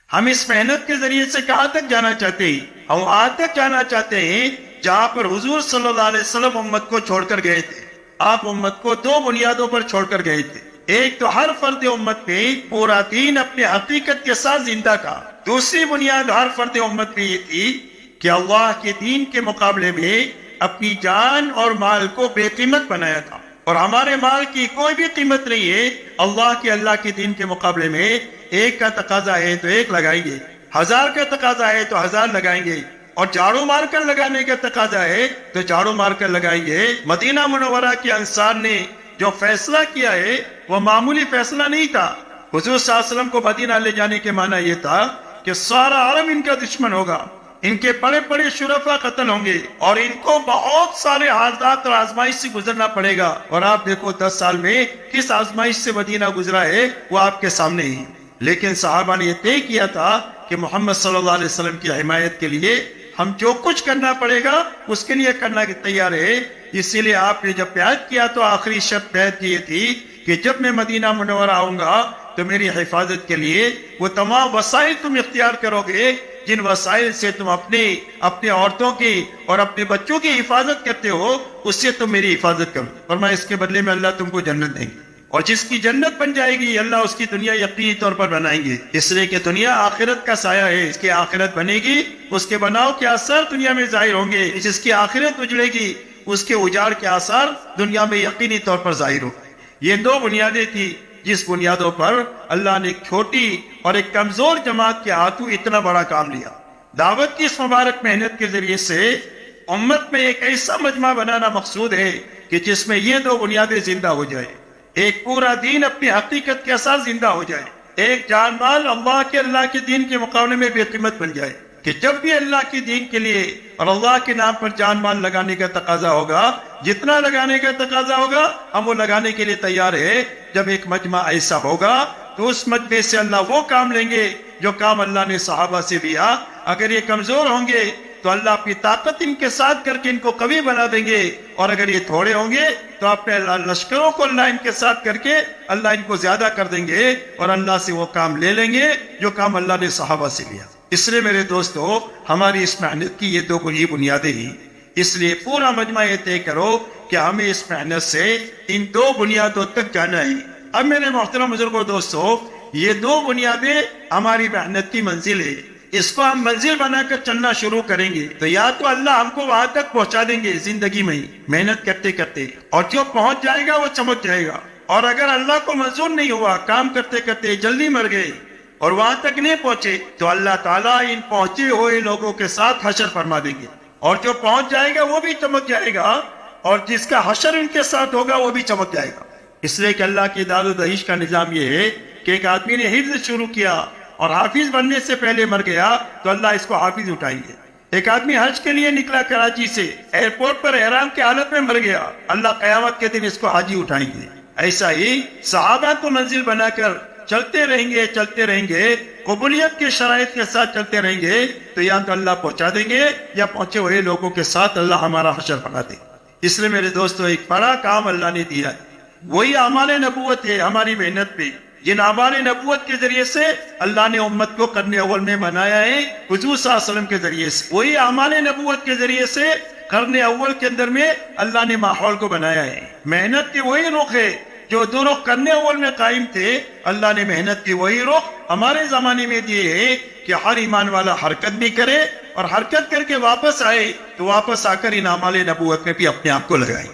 ہم اس محنت کے ذریعے سے کہاں تک جانا چاہتے ہیں؟ ہم وہاں تک جانا چاہتے ہیں جہاں پر حضور صلی اللہ علیہ وسلم امت کو چھوڑ کر گئے تھے۔ آپ امت کو دو بنیادوں پر چھوڑ کر گئے تھے۔ ایک تو ہر فرد امت میں پورا دین اپنے حقیقت کے ساتھ زندہ کا۔ دوسری بنیاد ہر فرد امت میں یہ تھی کہ اللہ کے دین کے مقابلے میں اپنی جان اور مال کو بے قیمت بنایا تھا، اور ہمارے مال کی کوئی بھی قیمت نہیں ہے اللہ کے دین کے مقابلے میں۔ ایک کا تقاضا ہے تو ایک لگائیں گے، 1000 کا تقاضا ہے تو 1000 لگائیں گے، اور جھاڑو مار کر لگانے کا تقاضا ہے تو جھاڑو مار کر لگائیں گے۔ مدینہ منورہ کے انصار نے جو فیصلہ کیا ہے وہ معمولی فیصلہ نہیں تھا۔ حضور صلی اللہ علیہ وسلم کو مدینہ لے جانے کے معنی یہ تھا کہ سارا عالم ان کا دشمن ہوگا، ان کے بڑے بڑے شرفا قتل ہوں گے، اور ان کو بہت سارے حالات اور آزمائش سے گزرنا پڑے گا۔ اور آپ دیکھو 10 سال میں کس آزمائش سے مدینہ گزرا ہے وہ آپ کے سامنے ہی۔ لیکن صحابہ نے یہ طے کیا تھا کہ محمد صلی اللہ علیہ وسلم کی حمایت کے لیے ہم جو کچھ کرنا پڑے گا اس کے لیے کرنا تیار ہے۔ اسی لیے آپ نے جب بیعت کیا تو آخری شرط بیعت کی یہ تھی کہ جب میں مدینہ منورہ آؤں گا تو میری حفاظت کے لیے وہ تمام وسائل تم اختیار کرو گے جن وسائل سے تم اپنے عورتوں کی اور اپنے بچوں کی حفاظت کرتے ہو، اس سے تم میری حفاظت کرو، اور میں اس کے بدلے میں اللہ تم کو جنت دیں گے، اور جس کی جنت بن جائے گی اللہ اس کی دنیا یقینی طور پر بنائیں گے، اس لیے کہ دنیا آخرت کا سایہ ہے۔ اس کی آخرت بنے گی، اس کے بناؤ کے اثر دنیا میں ظاہر ہوں گے۔ جس کی آخرت اجڑے گی اس کے اجاڑ کے آثار دنیا میں یقینی طور پر ظاہر ہوں گے۔ یہ دو بنیادیں تھی جس بنیادوں پر اللہ نے ایک چھوٹی اور ایک کمزور جماعت کے ہاتھوں اتنا بڑا کام لیا۔ دعوت کی اس مبارک محنت کے ذریعے سے امت میں ایک ایسا مجمع بنانا مقصود ہے کہ جس میں یہ دو بنیادیں زندہ ہو جائے، ایک پورا دین اپنی حقیقت کے ساتھ زندہ ہو جائے، ایک جان مال اللہ کے دین کے مقابلے میں بے قیمت بن جائے، کہ جب بھی اللہ کے دین کے لیے اور اللہ کے نام پر جان مال لگانے کا تقاضا ہوگا، جتنا لگانے کا تقاضا ہوگا ہم وہ لگانے کے لیے تیار ہے۔ جب ایک مجمع ایسا ہوگا تو اس مجمع سے اللہ وہ کام لیں گے جو کام اللہ نے صحابہ سے لیا۔ اگر یہ کمزور ہوں گے تو اللہ اپنی طاقت ان کے ساتھ کر کے ان کو قوی بنا دیں گے، اور اگر یہ تھوڑے ہوں گے تو اپنے لشکروں کو اللہ ان کے ساتھ کر کے اللہ ان کو زیادہ کر دیں گے، اور اللہ سے وہ کام لے لیں گے جو کام اللہ نے صحابہ سے لیا۔ اس لیے میرے دوستو، ہماری اس محنت کی یہ دو بنیادیں ہی، اس لیے پورا مجمع یہ طے کرو کہ ہمیں اس محنت سے ان دو بنیادوں تک جانا ہے۔ اب میرے محترم بزرگوں دوستو، یہ دو بنیادیں ہماری محنت کی منزل ہے۔ اس کو ہم منزل بنا کر چلنا شروع کریں گے تو یا تو اللہ ہم کو وہاں تک پہنچا دیں گے زندگی میں ہی محنت کرتے کرتے، اور جو پہنچ جائے گا وہ چمک جائے گا، اور اگر اللہ کو منظور نہیں ہوا، کام کرتے کرتے جلدی مر گئے اور وہاں تک نہیں پہنچے، تو اللہ تعالیٰ ان پہنچے ہوئے لوگوں کے ساتھ حشر فرما دیں گے، اور جو پہنچ جائے گا وہ بھی چمک جائے گا، اور جس کا حشر ان کے ساتھ ہوگا وہ بھی چمک جائے گا۔ اس لیے کہ اللہ کی داد و دہیش کا نظام یہ ہے کہ ایک آدمی نے حفظ شروع کیا اور حافظ بننے سے پہلے مر گیا تو اللہ اس کو حافظ اٹھائیں گے۔ ایک آدمی حج کے لیے نکلا کراچی سے، ایئرپورٹ پر احرام کی حالت میں مر گیا، اللہ قیامت کے دن اس کو حاجی اٹھائیں گے۔ ایسا ہی صحابہ کو منزل بنا کر چلتے رہیں گے، قبولیت کے شرائط کے ساتھ چلتے رہیں گے تو یا تو اللہ پہنچا دیں گے یا پہنچے ہوئے لوگوں کے ساتھ اللہ ہمارا حشر بنا دے۔ اس لیے میرے دوستو، ایک بڑا کام اللہ نے دیا ہے، وہی اعمال نبوت ہے۔ ہماری محنت پہ جن اعمال نبوت کے ذریعے سے اللہ نے امت کو قرن اول میں بنایا ہے، حضور صلی اللہ علیہ وسلم کے ذریعے سے، وہی اعمال نبوت کے ذریعے سے قرن اول کے اندر میں اللہ نے ماحول کو بنایا ہے۔ محنت کے وہی رخ ہے جو دو رخ قرن اول میں قائم تھے، اللہ نے محنت کی وہی رخ ہمارے زمانے میں دیے ہے کہ ہر ایمان والا حرکت بھی کرے، اور حرکت کر کے واپس آئے تو واپس آ کر ان اعمال نبوت میں بھی اپنے آپ کو لگائے۔